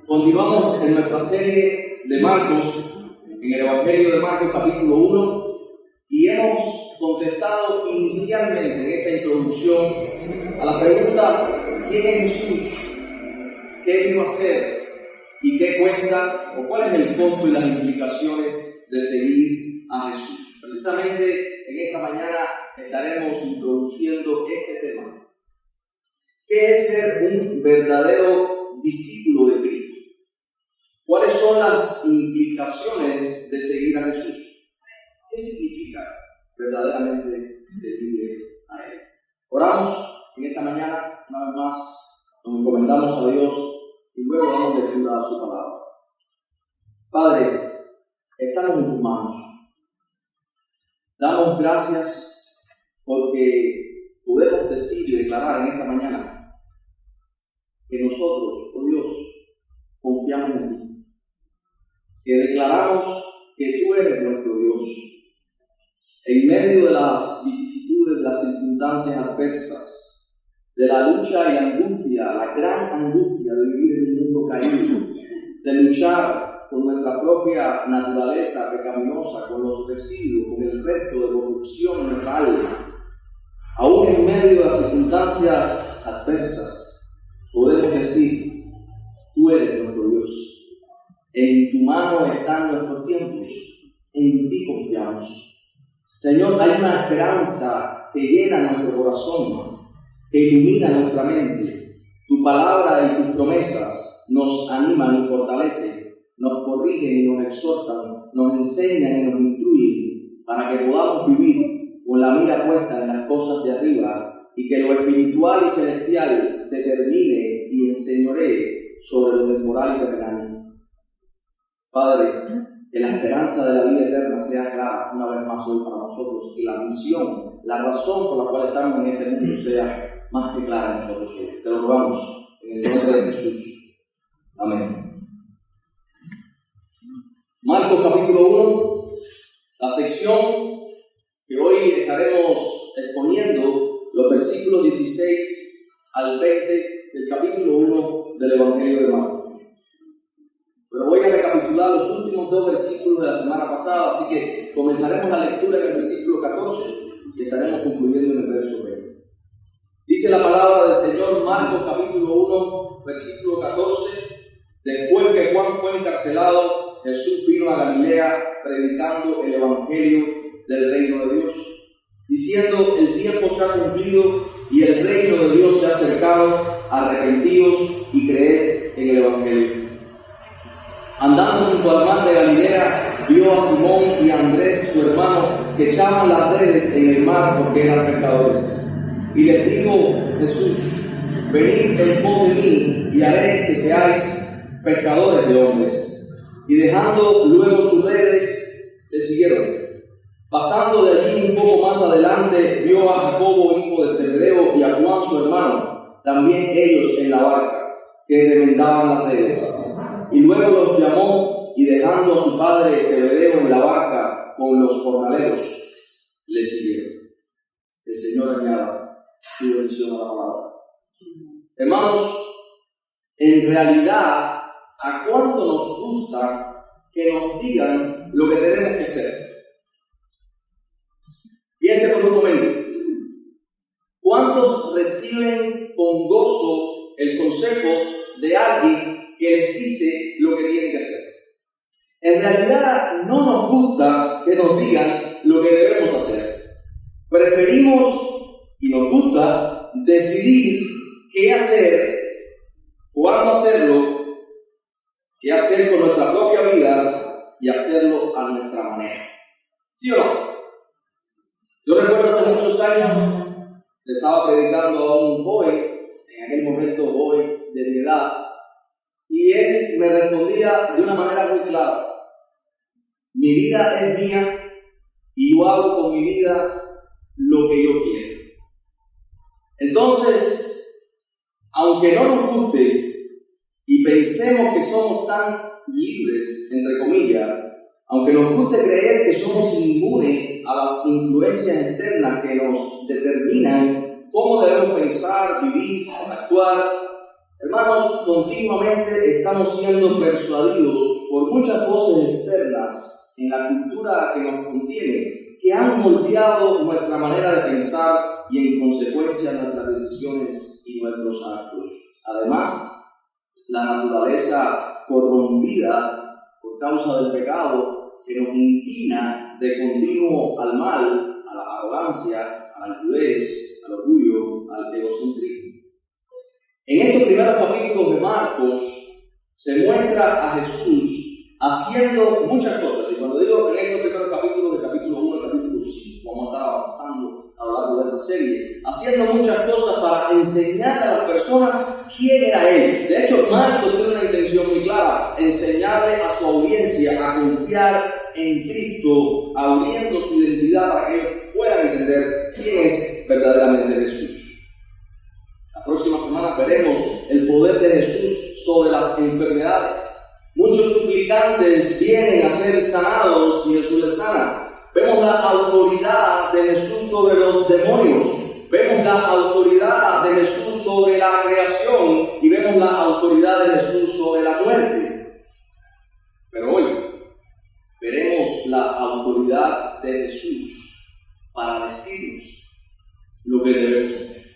Continuamos en nuestra serie de Marcos, en el Evangelio de Marcos capítulo 1, y hemos contestado inicialmente en esta introducción a las preguntas: ¿quién es Jesús? ¿Qué vino a hacer? ¿Y qué cuenta? ¿O cuál es el costo y las implicaciones de seguir a Jesús? Precisamente en esta mañana estaremos introduciendo este tema. ¿Qué es ser un verdadero discípulo de Cristo? ¿Cuáles son las implicaciones de seguir a Jesús? ¿Qué significa verdaderamente seguir a Él? Oramos en esta mañana, una vez más, nos encomendamos a Dios y luego damos lectura a su palabra. Padre, estamos en tus manos. Damos gracias porque podemos decir y declarar en esta mañana que nosotros, oh Dios, confiamos en ti, que declaramos que tú eres nuestro Dios. En medio de las vicisitudes, de las circunstancias adversas, de la lucha y la angustia, la gran angustia de vivir en un mundo caído, de luchar con nuestra propia naturaleza pecaminosa, con los residuos, con el resto de corrupción en nuestra alma, aún en medio de las circunstancias adversas, podemos decir: tú eres nuestro Dios. En tu mano están nuestros tiempos, en ti confiamos. Señor, hay una esperanza que llena nuestro corazón, que ilumina nuestra mente. Tu palabra y tus promesas nos animan y fortalecen, nos corrigen y nos exhortan, nos enseñan y nos instruyen, para que podamos vivir con la mira puesta en las cosas de arriba y que lo espiritual y celestial determine y enseñoree sobre lo temporal y terrenal. Padre, que la esperanza de la vida eterna sea clara una vez más hoy para nosotros, y la misión, la razón por la cual estamos en este mundo sea más que clara en nosotros hoy. Te lo rogamos en el nombre de Jesús. Amén. Marcos capítulo 1, la sección que hoy estaremos exponiendo, los versículos 16 al 20 del capítulo 1 del Evangelio de Marcos. Pero voy a recapitular los últimos dos versículos de la semana pasada, así que comenzaremos la lectura en el versículo 14 y estaremos concluyendo en el verso 20. Dice la palabra del Señor, Marcos capítulo 1, versículo 14: después que Juan fue encarcelado, Jesús vino a Galilea predicando el Evangelio del reino de Dios, diciendo: el tiempo se ha cumplido y el reino de Dios se ha acercado, arrepentíos y creed en el Evangelio. Andando junto al mar de Galilea, vio a Simón y a Andrés, su hermano, que echaban las redes en el mar porque eran pescadores. Y les dijo Jesús: venid en pos de mí y haré que seáis pescadores de hombres. Y dejando luego sus redes, le siguieron. Pasando de allí un poco más adelante, vio a Jacobo, hijo de Zebedeo, y a Juan, su hermano, también ellos en la barca, que remendaban las redes. Y luego los llamó, y dejando a su padre Zebedeo en la barca con los jornaleros, le siguieron. El Señor añada su bendición a la palabra. Hermanos, en realidad, ¿a cuánto nos gusta que nos digan lo que tenemos que hacer? Piense por un momento. ¿Cuántos reciben con gozo el consejo de alguien que les dice lo que tienen que hacer? En realidad no nos gusta que nos digan lo que debemos hacer. Preferimos, y nos gusta, decidir qué hacer, cuándo hacerlo, qué hacer con nuestra propia vida y hacerlo a nuestra manera. ¿Sí o no? Yo recuerdo hace muchos años, le estaba predicando a un joven, en aquel momento joven de mi edad, y él me respondía de una manera muy clara: mi vida es mía y yo hago con mi vida lo que yo quiero. Entonces, aunque no nos guste y pensemos que somos tan libres, entre comillas, aunque nos guste creer que somos inmunes a las influencias externas que nos determinan cómo debemos pensar, vivir, actuar, Hermanos, continuamente estamos siendo persuadidos por muchas voces externas en la cultura que nos contiene, que han moldeado nuestra manera de pensar y en consecuencia nuestras decisiones y nuestros actos. Además, la naturaleza corrompida por causa del pecado que nos inclina de continuo al mal, a la arrogancia, a la altivez, al orgullo, al egocentrismo. En estos primeros capítulos de Marcos se muestra a Jesús haciendo muchas cosas. Y cuando digo en estos primeros capítulos, de capítulo 1 al capítulo 5, vamos a estar avanzando a lo largo de esta serie, haciendo muchas cosas para enseñar a las personas quién era Él. De hecho, Marcos tiene una intención muy clara: enseñarle a su audiencia a confiar en Cristo, abriendo su identidad para que ellos puedan entender quién es verdaderamente Jesús. Las próximas semanas veremos el poder de Jesús sobre las enfermedades. Muchos suplicantes vienen a ser sanados y Jesús les sana. Vemos la autoridad de Jesús sobre los demonios. Vemos la autoridad de Jesús sobre la creación y vemos la autoridad de Jesús sobre la muerte. Pero hoy veremos la autoridad de Jesús para decirnos lo que debemos hacer.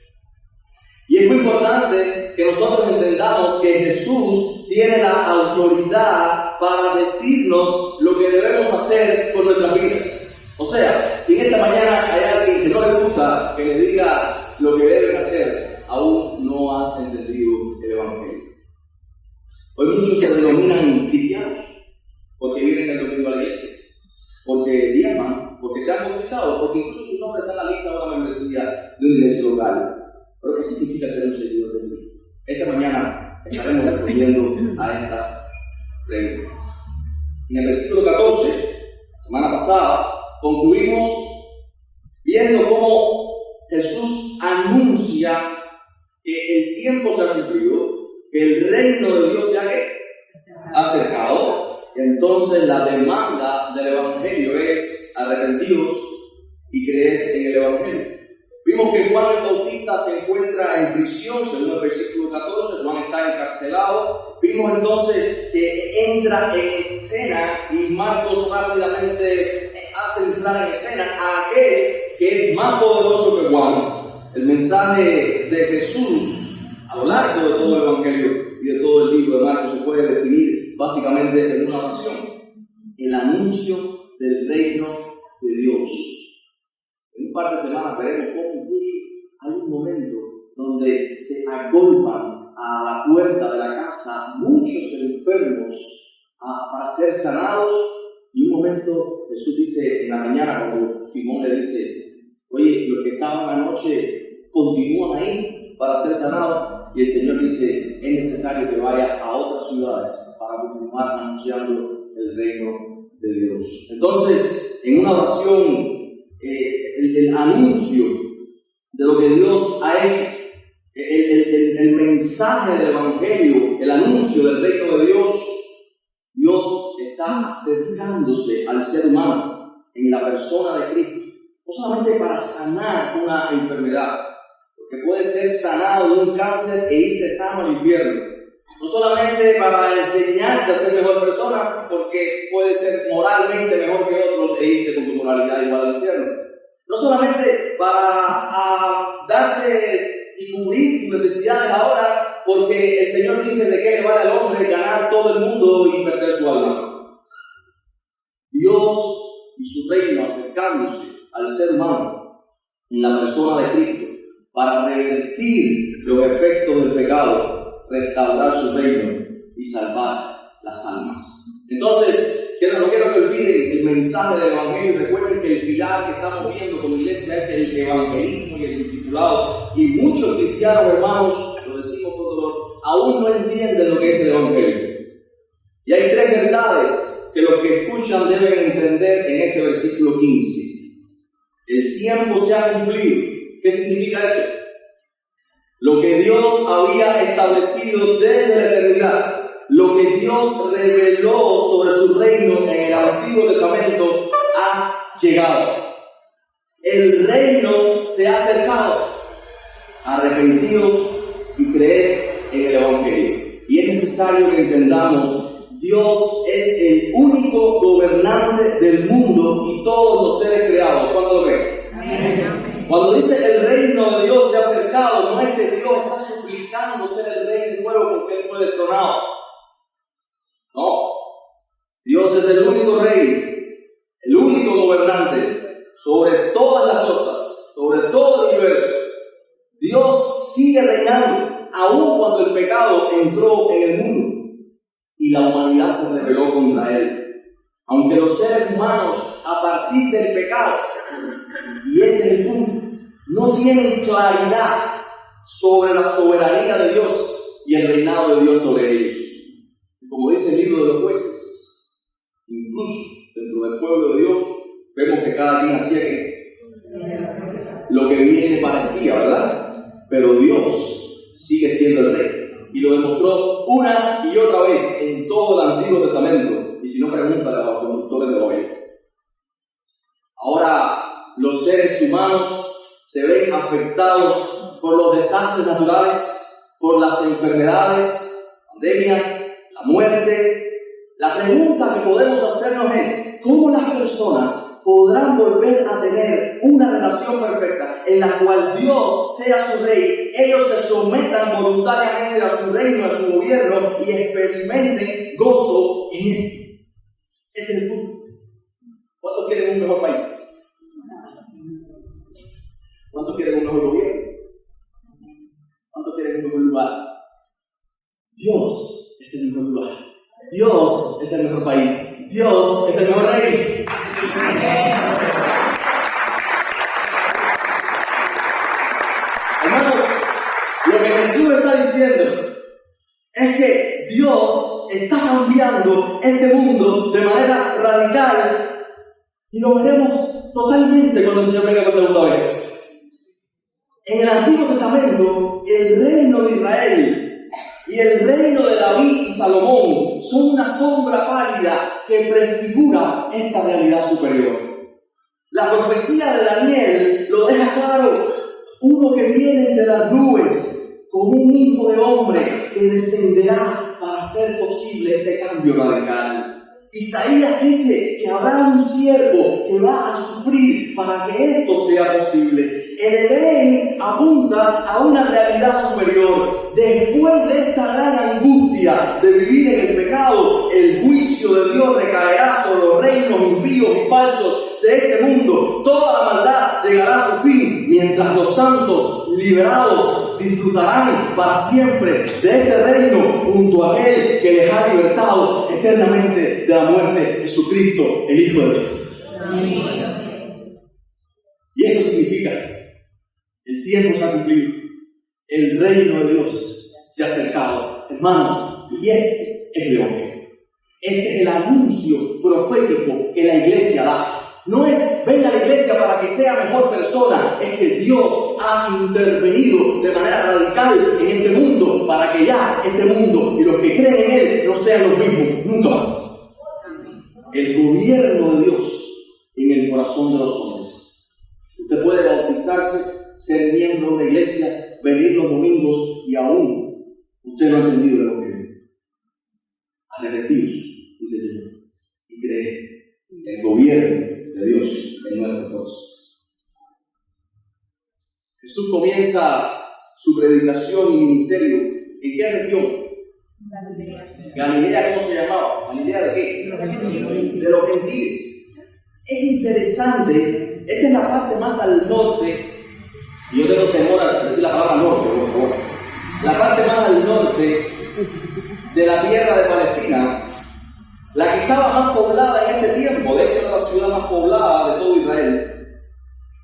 Y es muy importante que nosotros entendamos que Jesús tiene la autoridad para decirnos lo que debemos hacer con nuestras vidas. O sea, si en esta mañana hay alguien que no le gusta que le diga lo que deben hacer, aún no has entendido el Evangelio. Hoy muchos se denominan cristianos porque vienen el domingo a la iglesia, porque diezman, porque se han bautizado, porque incluso su nombre está en la lista de una membresía de una iglesia local. ¿Pero qué significa ser un seguidor de Cristo? Esta mañana estaremos respondiendo a estas preguntas. En el versículo 14, la semana pasada, concluimos viendo cómo Jesús anuncia que el tiempo se ha cumplido, que el reino de Dios se ha acercado. Entonces la demanda del Evangelio es arrepentidos y creer en el Evangelio. Vimos que Juan el Bautista se encuentra en prisión, según el versículo 14, Juan está encarcelado. Vimos entonces que entra en escena y Marcos rápidamente hace entrar en escena a aquel que es más poderoso que Juan. El mensaje de Jesús a lo largo de todo el Evangelio y de todo el libro de Marcos se puede definir básicamente en una oración: el anuncio del reino de Dios. En un par de semanas veremos cómo incluso hay un momento donde se agolpan a la puerta de la casa muchos enfermos para ser sanados. Y un momento Jesús dice en la mañana, cuando Simón le dice: oye, los que estaban anoche continúan ahí para ser sanados. Y el Señor dice: es necesario que vaya a otras ciudades para continuar anunciando el reino de Dios. Entonces, en una oración, el anuncio de lo que Dios ha hecho, el mensaje del Evangelio, el anuncio del reino de Dios, Dios está acercándose al ser humano en la persona de Cristo, no solamente para sanar una enfermedad, porque puede ser sanado de un cáncer e irte sano al infierno. No solamente para enseñarte a ser mejor persona, porque puede ser moralmente mejor que otros e irte con tu moralidad igual al infierno. No solamente para darte y cubrir tus necesidades ahora, porque el Señor dice: ¿de qué le vale al hombre ganar todo el mundo y perder su alma? Dios y su reino acercándose al ser humano en la persona de Cristo para revertir los efectos del pecado, restaurar su reino y salvar las almas. Entonces, no quiero que olviden el mensaje del Evangelio. Recuerden que el pilar que estamos viendo como iglesia es el evangelismo y el discipulado. Y muchos cristianos, hermanos, lo decimos con dolor, aún no entienden lo que es el Evangelio. Y hay tres verdades que los que escuchan deben entender en este versículo 15. El tiempo se ha cumplido. ¿Qué significa esto? Lo que Dios había establecido desde la eternidad, lo que Dios reveló sobre su reino en el Antiguo Testamento, ha llegado. El reino se ha acercado. Arrepentidos y creer en el Evangelio. necesario que entendamos: Dios es el único gobernante del mundo y todos los seres creados. ¿Cuándo lo creen? Amén. Cuando dice el reino de Dios se ha acercado, no es que Dios está suplicando ser el rey de nuevo porque Él fue destronado. No. Dios es el único rey, el único gobernante sobre todas las cosas, sobre todo el universo. Dios sigue reinando, aun cuando el pecado entró en el mundo y la humanidad se rebeló contra Él. Aunque los seres humanos, a partir del pecado, y este es el punto, no tienen claridad sobre la soberanía de Dios y el reinado de Dios sobre ellos. Como dice el libro de los Jueces, incluso dentro del pueblo de Dios, vemos que cada quien hacía lo que bien le parecía, ¿verdad? Pero Dios sigue siendo el rey. Y lo demostró una y otra vez en todo el Antiguo Testamento. Y si no, pregúntale a los conductores de hoy. Ahora, los seres humanos se ven afectados por los desastres naturales, por las enfermedades, pandemias, la muerte. La pregunta que podemos hacernos es: ¿cómo las personas podrán volver a tener una relación perfecta en la cual Dios sea su rey, ellos se sometan voluntariamente a su reino, a su gobierno y experimenten gozo en esto? Este es el punto. ¿Cuántos quieren un mejor país? ¿Cuántos quieren un mejor gobierno? ¿Cuántos quieren un mejor lugar? Dios es el mejor lugar. Dios es el mejor país. Dios es el mejor rey. Hermanos, lo que Jesús está diciendo es que Dios está cambiando este mundo de manera radical y lo veremos totalmente cuando el Señor venga por segunda vez. En el Antiguo Testamento, el reino de Israel y el reino de David y Salomón son una sombra pálida que prefigura esta realidad superior. La profecía de Daniel lo deja claro: uno que viene entre las nubes como un hijo de hombre que descenderá para hacer posible este cambio radical. Isaías dice que habrá un siervo que va a sufrir para que esto sea posible. El Edén apunta a una realidad superior. Después de esta gran angustia de vivir en el pecado, el juicio de Dios recaerá sobre los reinos impíos y falsos de este mundo. Toda la maldad llegará a su fin, mientras los santos liberados disfrutarán para siempre de este reino junto a aquel que les ha libertado eternamente de la muerte, Jesucristo, el Hijo de Dios. Amén. Y esto significa: el tiempo se ha cumplido, el reino de Dios se ha acercado. Hermanos, y este es el Evangelio. Este es el anuncio profético que la iglesia da. No es: venga a la iglesia para que sea mejor persona. Es que Dios ha intervenido de manera radical en este mundo para que ya este mundo y los que creen en Él no sean los mismos nunca más. El gobierno de Dios en el corazón de los hombres. Usted puede bautizarse, ser miembro de una iglesia, venir los domingos y aún usted no ha entendido el Evangelio. Arrepentidos, dice el Señor, y cree en el gobierno de Dios en nuestros corazones. Jesús comienza su predicación y ministerio ¿en qué región? Galilea. ¿Cómo se llamaba? ¿Galilea de qué? De los gentiles. Es interesante, esta es la parte más al norte, y yo tengo temor a decir la palabra norte, por favor. La parte más al norte de la tierra de Palestina, la que estaba más poblada en este tiempo. De hecho, era la ciudad más poblada de todo Israel.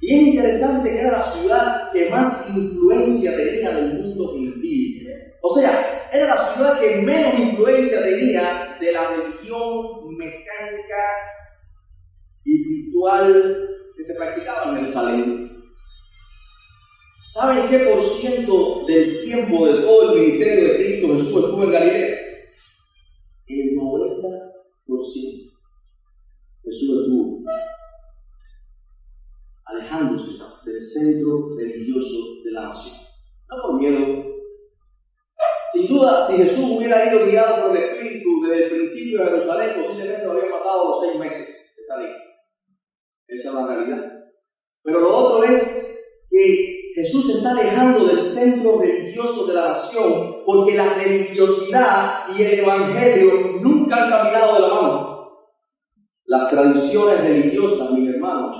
Y es interesante que era la ciudad que más influencia tenía del mundo gentil. O sea, era la ciudad que menos influencia tenía de la religión mecánica y ritual que se practicaba en Jerusalén. ¿Saben qué por ciento del tiempo de todo el ministerio de Cristo Jesús estuvo en Galilea? El 90% Jesús estuvo alejándose del centro religioso de la nación. No por miedo. Sin duda, si si Jesús hubiera ido guiado por el Espíritu desde el principio de Jerusalén, posiblemente lo habían matado a los 6 meses de esta ley. Esa es la realidad. Pero lo otro es que Jesús se está alejando del centro religioso de la nación, porque la religiosidad y el evangelio nunca han caminado de la mano. Las tradiciones religiosas, mis hermanos,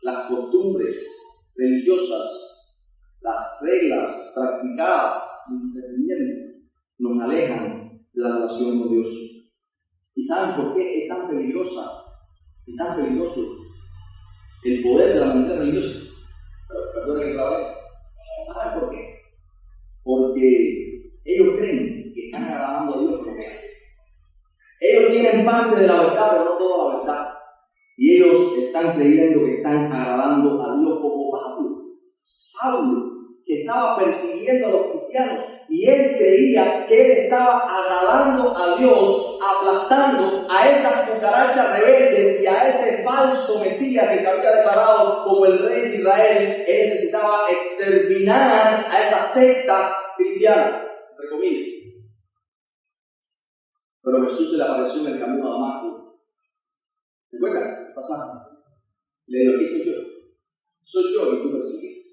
las costumbres religiosas, las reglas practicadas sin discernimiento, nos alejan de la relación con Dios. ¿Y saben por qué es tan peligrosa y tan peligroso el poder de la mentira religiosa? Perdón que trabaje. ¿Saben por qué? Porque ellos creen que están agradando a Dios con lo que hacen. Ellos tienen parte de la verdad, pero no toda la verdad. Y ellos están creyendo que están agradando a Dios, como Saulo, que estaba persiguiendo a los cristianos, y él creía que él estaba agradando a Dios, aplastando a esas cucarachas rebeldes y a ese falso Mesías que se había declarado como el rey de Israel. Él necesitaba exterminar a esa secta cristiana, entre comillas. Pero Jesús se le apareció en el camino a Damasco. ¿Recuerdan el pasaje? Le dijo: ¿qué soy yo que tú persigues?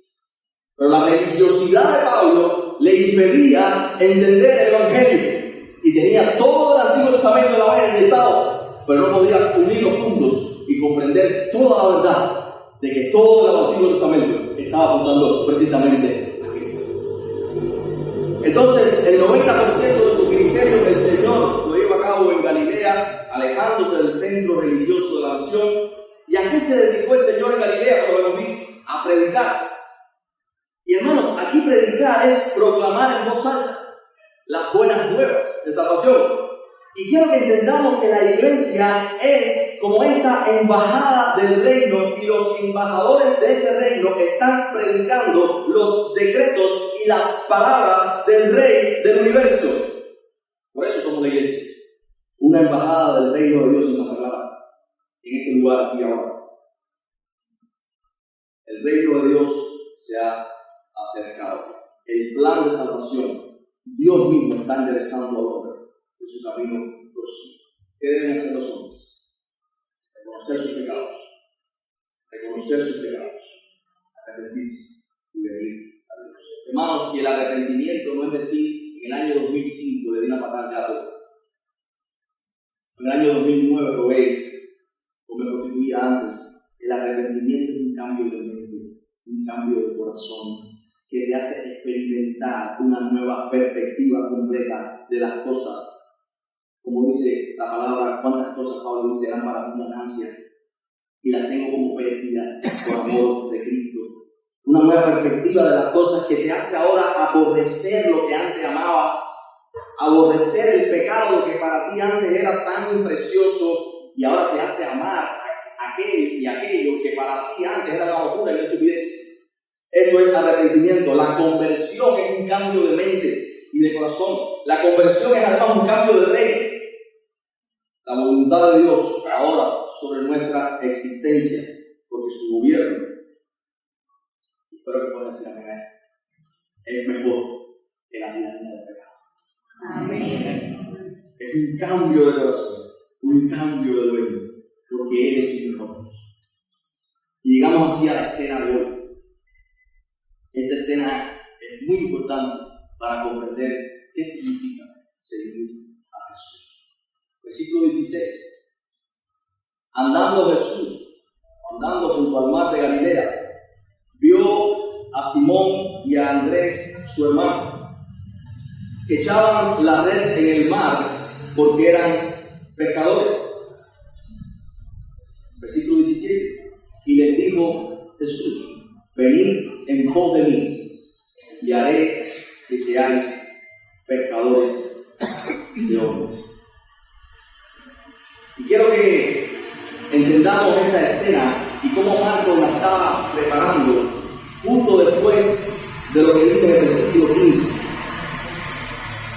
Pero la religiosidad de Pablo le impedía entender el evangelio, y tenía todo el Antiguo Testamento en la mente en el Estado, pero no podía unir los puntos y comprender toda la verdad de que todo el Antiguo Testamento estaba apuntando precisamente a Cristo. Entonces, el 90% de su ministerio el Señor lo lleva a cabo en Galilea, alejándose del centro religioso de la nación. ¿Y a qué se dedicó el Señor en Galilea? Como lo hemos dicho, a predicar. Y hermanos, aquí predicar es proclamar en voz alta las buenas nuevas de salvación. Y quiero que entendamos que la iglesia es como esta embajada del reino, y los embajadores de este reino están predicando los decretos y las palabras del Rey del universo. Por eso somos la iglesia, una embajada del reino de Dios en Santa Clara, en este lugar y ahora. El reino de Dios se ha acercado. El plan de salvación, Dios mismo está enderezando al hombre en su camino próximo. ¿Qué deben hacer los hombres? Reconocer sus pecados, arrepentirse y venir a Dios. Hermanos, y el arrepentimiento no es decir: en el año 2005 le di una patada al gato, en el año 2009 robé o me prostituía antes. El arrepentimiento es un cambio de mente, un cambio de corazón, que te hace experimentar una nueva perspectiva completa de las cosas. Como dice la palabra, cuántas cosas Pablo dice eran para mi ganancia y las tengo como pérdida por amor de Cristo. Una nueva perspectiva de las cosas que te hace ahora aborrecer lo que antes amabas, aborrecer el pecado que para ti antes era tan precioso, y ahora te hace amar aquel y aquello que para ti antes era la locura y la estupidez. Esto es arrepentimiento. La conversión es un cambio de mente y de corazón. La conversión es además un cambio de rey. La voluntad de Dios ahora sobre nuestra existencia, porque su gobierno, espero que puedan decir amén, es mejor que la tiranía del pecado. Amén. Es un cambio de corazón, un cambio de dueño, porque Él es el mejor. Y llegamos así a la escena de hoy. Esta escena es muy importante para comprender qué significa seguir a Jesús. Versículo 16. Andando junto al mar de Galilea, vio a Simón y a Andrés, su hermano, que echaban la red en el mar porque eran pescadores. Versículo 17. Y les dijo Jesús: venid en pos de mí, y haré que seáis pescadores de hombres. Y quiero que entendamos esta escena y cómo Marcos la estaba preparando justo después de lo que dice en el versículo 15.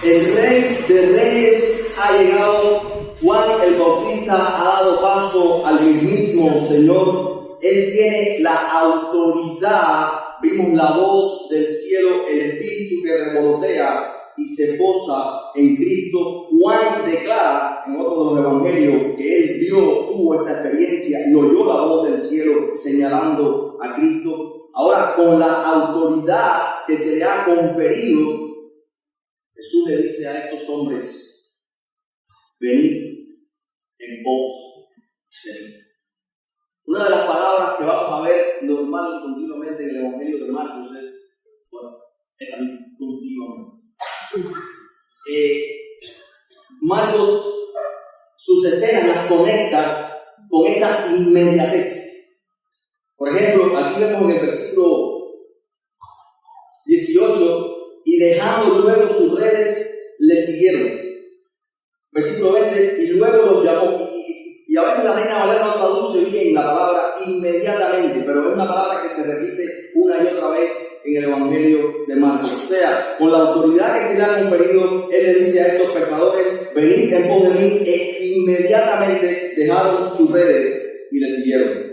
El Rey de Reyes ha llegado. Juan el Bautista ha dado paso al mismísimo Señor. Él tiene la autoridad. Vimos la voz del cielo, el espíritu que revolotea, y se posa en Cristo. Juan declara en otro de los evangelios que él tuvo esta experiencia y oyó la voz del cielo señalando a Cristo. Ahora, con la autoridad que se le ha conferido, Jesús le dice a estos hombres: venid en pos de mí. Una de las palabras que vamos a ver normal y continuamente en el evangelio de Marcos es, esa continuamente. Marcos sus escenas las conecta con esta inmediatez. Por ejemplo, aquí vemos en el versículo 18: y dejando luego sus redes, le siguieron. Versículo 20: y luego los llamó. Y a veces la Reina Valera no traduce bien la palabra inmediatamente, pero es una palabra que se repite una y otra vez en el evangelio de Marcos. O sea, con la autoridad que se le ha conferido, él le dice a estos pecadores: venid en pos de mí, e inmediatamente dejaron sus redes y le siguieron.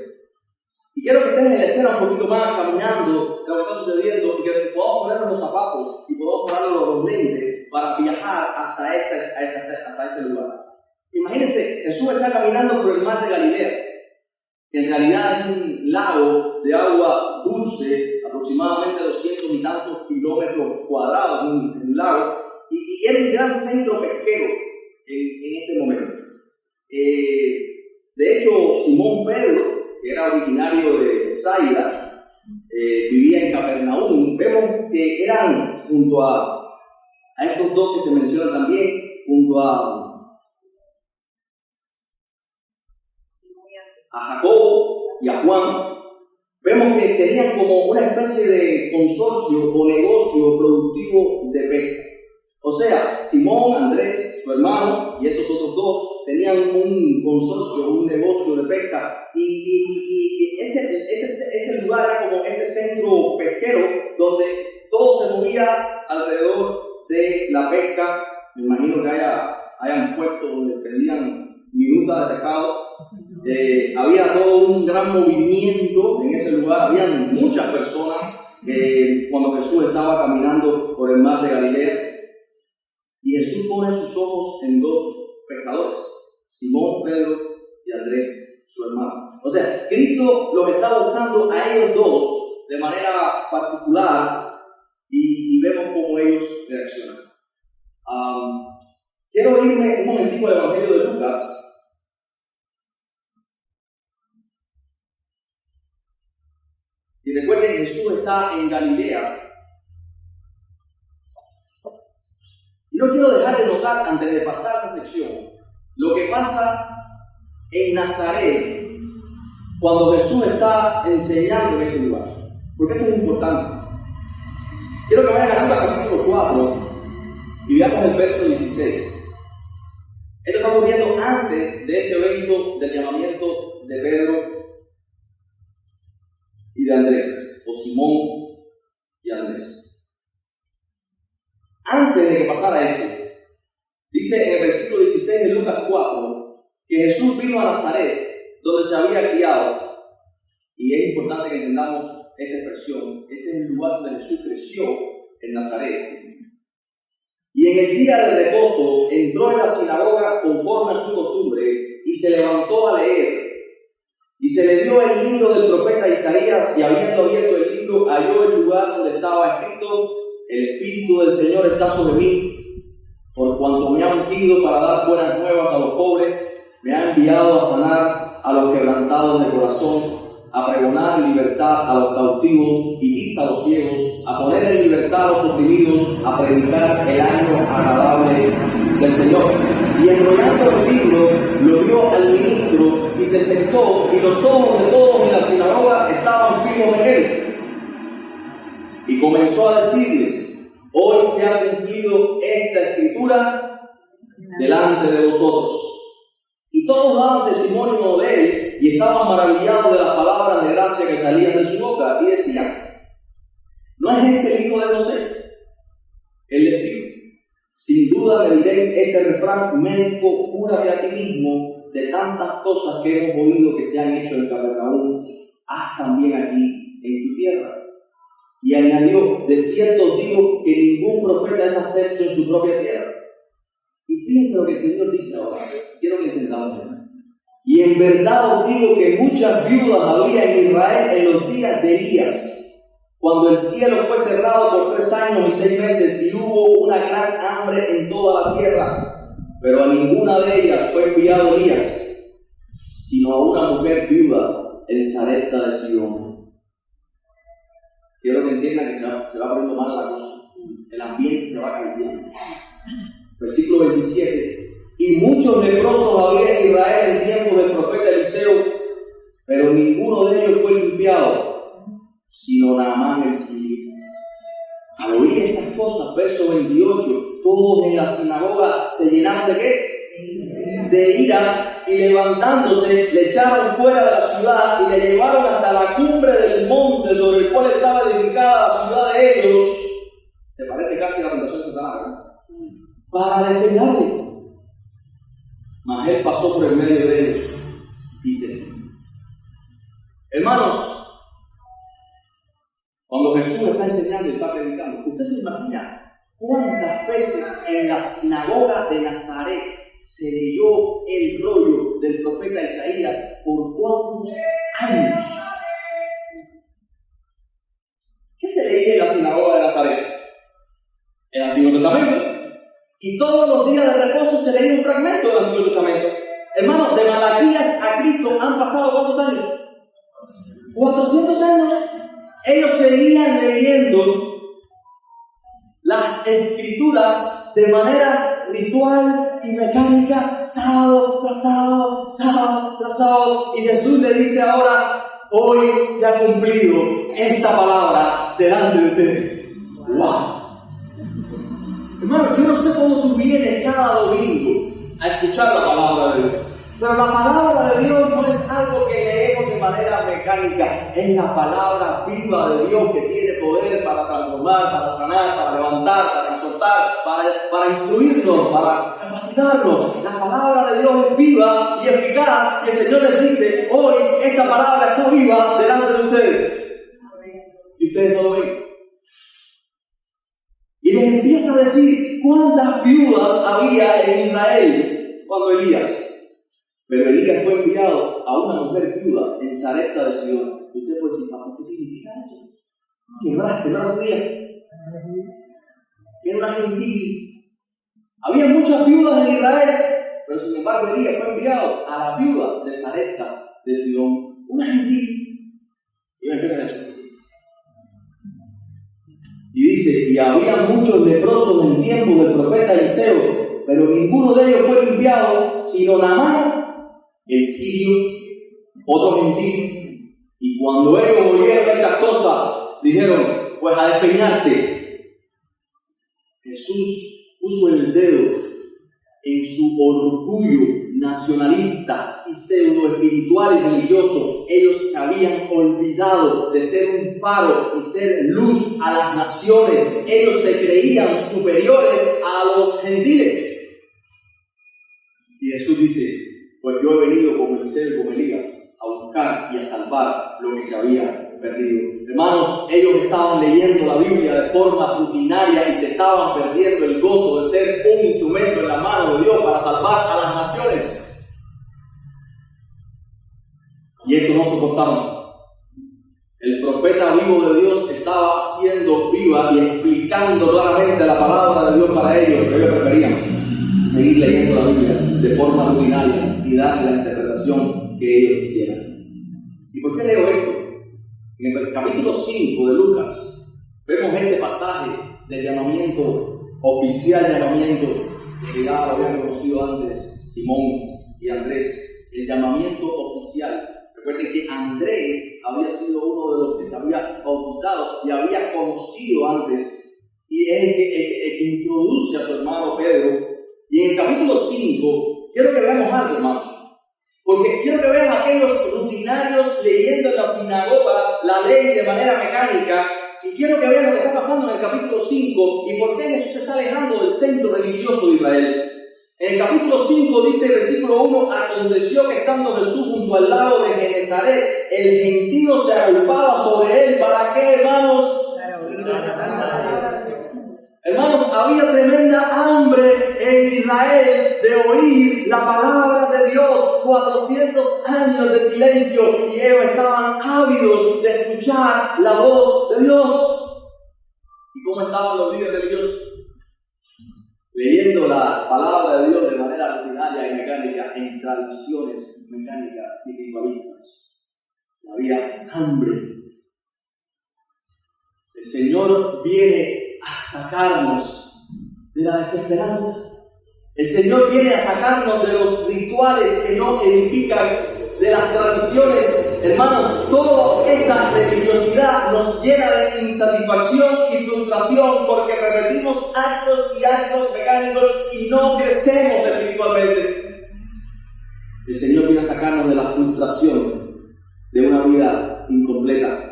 Y quiero que estén en la escena un poquito más, caminando de lo que está sucediendo, y que podamos ponernos los zapatos y podamos ponernos los lentes para viajar hasta este lugar. Imagínense, Jesús está caminando por el mar de Galilea, que en realidad es un lago de agua dulce, aproximadamente 200 y tantos kilómetros cuadrados, un lago, y era un gran centro pesquero en este momento. De hecho, Simón Pedro, que era originario de Zaida, vivía en Capernaum. Vemos que eran, junto a estos dos que se mencionan también, junto a Jacobo y a Juan, vemos que tenían como una especie de consorcio o negocio productivo de pesca. O sea, Simón, Andrés, su hermano, y estos otros dos tenían un consorcio, un negocio de pesca. Y este lugar era como este centro pesquero donde todo se movía alrededor de la pesca. Me imagino que hayan puesto donde vendían minutas de pescado. Había todo un gran movimiento en ese lugar. Habían muchas personas cuando Jesús estaba caminando por el mar de Galilea. Y Jesús pone sus ojos en dos pescadores: Simón, Pedro y Andrés, su hermano. O sea, Cristo los está buscando a ellos dos de manera particular y vemos cómo ellos reaccionan. Quiero irme un momentico al Evangelio de Lucas. Y recuerden que Jesús está en Galilea. Y no quiero dejar de notar, antes de pasar a esta sección, lo que pasa en Nazaret cuando Jesús está enseñando en este lugar. Porque esto es importante. Quiero que vayan a Lucas capítulo 4 y veamos el verso 16. Esto está ocurriendo antes de este evento del llamamiento de Pedro y de Andrés, o Simón y Andrés. Antes de que pasara esto, dice en el versículo 16 de Lucas 4 que Jesús vino a Nazaret, donde se había criado. Y es importante que entendamos esta expresión. Este es el lugar donde Jesús creció, en Nazaret. Y en el día del reposo entró en la sinagoga conforme a su costumbre y se levantó a leer. Y se le dio el libro del profeta Isaías, y habiendo abierto el libro, halló el lugar donde estaba escrito: el Espíritu del Señor está sobre mí, por cuanto me ha ungido para dar buenas nuevas a los pobres, me ha enviado a sanar a los quebrantados de corazón, a pregonar libertad a los cautivos y vista a los ciegos, a poner en libertad a los oprimidos, a predicar el año agradable del Señor. Y enrollando el libro, lo dio al ministro y se sentó, y los ojos de todos en la sinagoga estaban fijos en él. Y comenzó a decirles: hoy se ha cumplido esta escritura delante de vosotros. Y todos daban testimonio de él y estaban maravillados de las palabras de gracia que salían de su boca, y decían: ¿no es este el hijo de José? Él les dijo: sin duda me diréis este refrán médico: cúrate a ti mismo, de tantas cosas que hemos oído que se han hecho en Capernaum, haz también aquí en tu tierra. Y añadió: de cierto os digo que ningún profeta es acepto en su propia tierra. Y fíjense lo que el Señor dice ahora. Quiero que entendamos. Y en verdad os digo que muchas viudas había en Israel en los días de Elías, cuando el cielo fue cerrado por 3 años y 6 meses y hubo una gran hambre en toda la tierra. Pero a ninguna de ellas fue enviado Elías, sino a una mujer viuda en Sarepta de Sidón. Quiero que entiendan que se va poniendo mal la cosa. El ambiente se va cayendo. Versículo 27. Y muchos leprosos había en Israel en tiempo del profeta Eliseo, pero ninguno de ellos fue limpiado, sino Naamán el sirio. Al oír estas cosas, verso 28, todos en la sinagoga se llenaron ¿de qué? De ira, y levantándose le echaron fuera de la ciudad y le llevaron hasta la cumbre del monte sobre el cual estaba edificada la ciudad de ellos. Se parece casi a la tentación de Satanás, ¿verdad? Para despeñarle. Mas él pasó por el medio de ellos. Dice: hermanos, cuando Jesús está enseñando y está predicando, ¿usted se imagina cuántas veces en la sinagoga de Nazaret se leyó el rollo del profeta Isaías? ¿Por cuántos años? ¿Qué se leía en la sinagoga de Nazaret? El Antiguo Testamento. Y todos los días de reposo se leía un fragmento del Antiguo Testamento. Hermanos, de Malaquías a Cristo han pasado ¿cuántos años? 400 años. Ellos seguían leyendo las escrituras de manera ritual y mecánica, sábado tras sábado, sábado tras sábado. Y Jesús le dice ahora: hoy se ha cumplido esta palabra delante de ustedes. ¡Wow! Hermano, yo no sé cómo tú vienes cada domingo a escuchar la palabra de Dios, pero la palabra de Dios no es algo que leemos de manera mecánica, es la palabra viva de Dios que tiene poder para transformar, para sanar, para levantar, para exhortar, para instruirnos, para capacitarnos. La palabra de Dios es viva y eficaz, y el Señor les dice: hoy esta palabra está viva delante de ustedes. Y ustedes no lo ven. Y les empieza a decir cuántas viudas había en Israel cuando Elías. Pero Elías fue enviado a una mujer viuda en Sarepta de Sidón. Y usted puede decir: ¿qué significa eso? Que no era judía, que era una gentil. Había muchas viudas en Israel, pero sin embargo Elías fue enviado a la viuda de Sarepta de Sidón, una gentil. Y empieza a decir. Y dice: y había muchos leprosos en tiempo del profeta Eliseo, pero ninguno de ellos fue limpiado, sino Naamán el sirio, otro gentil. Y cuando ellos oyeron estas cosas, dijeron: pues a despeñarte. Jesús puso el dedo en su orgullo nacionalista y pseudo espiritual y religioso. Ellos se habían olvidado de ser un faro y ser luz a las naciones. Ellos se creían superiores a los gentiles. Y Jesús dice: pues yo he venido como Elías a buscar y a salvar lo que se había perdido. Hermanos, ellos estaban leyendo la Biblia de forma rutinaria y se estaban perdiendo el gozo de ser un instrumento en la mano de Dios para salvar a las naciones. Y esto no soportaron. El profeta vivo de Dios estaba haciendo viva y explicando claramente la palabra de Dios para ellos, pero ellos preferían seguir leyendo la Biblia de forma rutinaria y darle la interpretación que ellos quisieran. ¿Y por qué leo esto? En el capítulo 5 de Lucas vemos este pasaje del llamamiento, oficial llamamiento, que ya lo habían conocido antes Simón y Andrés, el llamamiento oficial. Recuerden que Andrés había sido uno de los que se había bautizado y había conocido antes, y es el que introduce a su hermano Pedro. Y en el capítulo 5 quiero que veamos algo, hermanos, porque quiero que vean aquellos rutinarios leyendo en la sinagoga la ley de manera mecánica, y quiero que vean lo que está pasando en el capítulo 5 y por qué Jesús se está alejando del centro religioso de Israel. En el capítulo 5 dice, versículo 1: aconteció que estando Jesús junto al lago de Genesaret, el gentío se agolpaba sobre él. ¿Para qué, hermanos? Hermanos, había tremenda hambre en Israel de oír la palabra de Dios. 400 años de silencio y ellos estaban ávidos de escuchar la voz de Dios. ¿Y cómo estaban los líderes religiosos? Leyendo la palabra de Dios de manera rutinaria y mecánica en tradiciones mecánicas y ritualistas. Había hambre. El Señor viene a sacarnos de la desesperanza. El Señor viene a sacarnos de los rituales que no edifican, de las tradiciones. Hermanos, toda esta religiosidad nos llena de insatisfacción y frustración porque repetimos actos y actos mecánicos y no crecemos espiritualmente. El Señor viene a sacarnos de la frustración de una vida incompleta.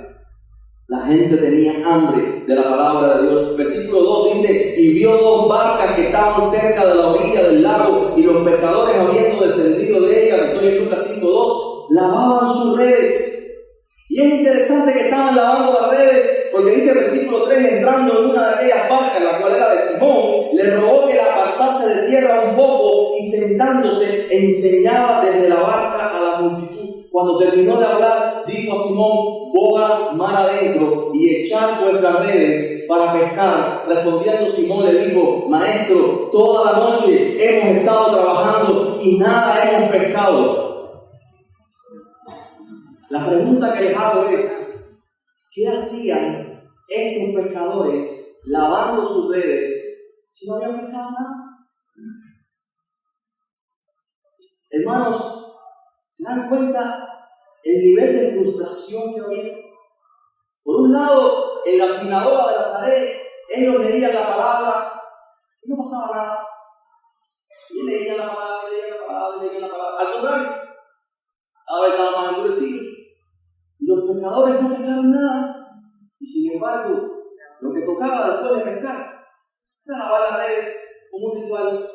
La gente tenía hambre de la palabra de Dios. Versículo 2 dice: y vio 2 barcas que estaban cerca de la orilla del lago, y los pescadores, habiendo descendido de ellas, estoy en Lucas 5:2, lavaban sus redes. Y es interesante que estaban lavando las redes, porque dice el versículo 3, entrando en una de aquellas barcas, la cual era de Simón, le rogó que la apartase de tierra un poco, y sentándose enseñaba desde la barca a la multitud. Cuando terminó de hablar, dijo a Simón: boga mar adentro y echad vuestras redes para pescar. Respondiendo Simón le dijo: maestro, toda la noche hemos estado trabajando y nada hemos pescado. La pregunta que les hago es: ¿qué hacían estos pescadores lavando sus redes si no habían pescado nada? Hermanos, ¿se dan cuenta el nivel de frustración que había? Por un lado, en la sinagoga de Nazaret, ellos leían la palabra y no pasaba nada. Y leían la palabra, leían la palabra, leían la palabra. Al contrario, cada vez estaban más endurecidos. Y los pescadores no pescaron nada. Y sin embargo, lo que tocaba después de pescar era lavar las redes como un ritual.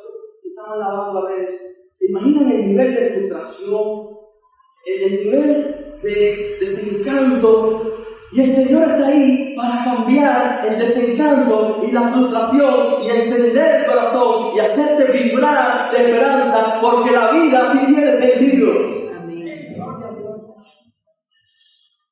Estaban lavando las redes. ¿Se imaginan el nivel de frustración? El nivel de desencanto? Y el Señor está ahí para cambiar el desencanto y la frustración y encender el corazón y hacerte vibrar de esperanza, porque la vida sí tiene sentido. Amén.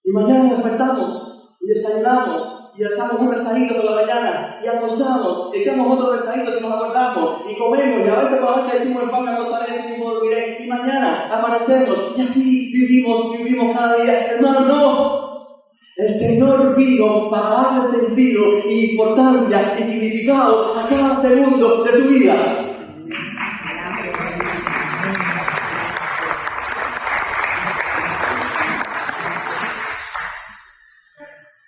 Y mañana despertamos y desayunamos y echamos un rezadito por la mañana y almorzamos, echamos otro rezadito si nos acordamos y comemos, y a veces por la noche decimos: en paz me acostaré, así mismo dormiré, y mañana amanecemos y así vivimos cada día. Hermano, no. El Señor vino para darle sentido, importancia y significado a cada segundo de tu vida.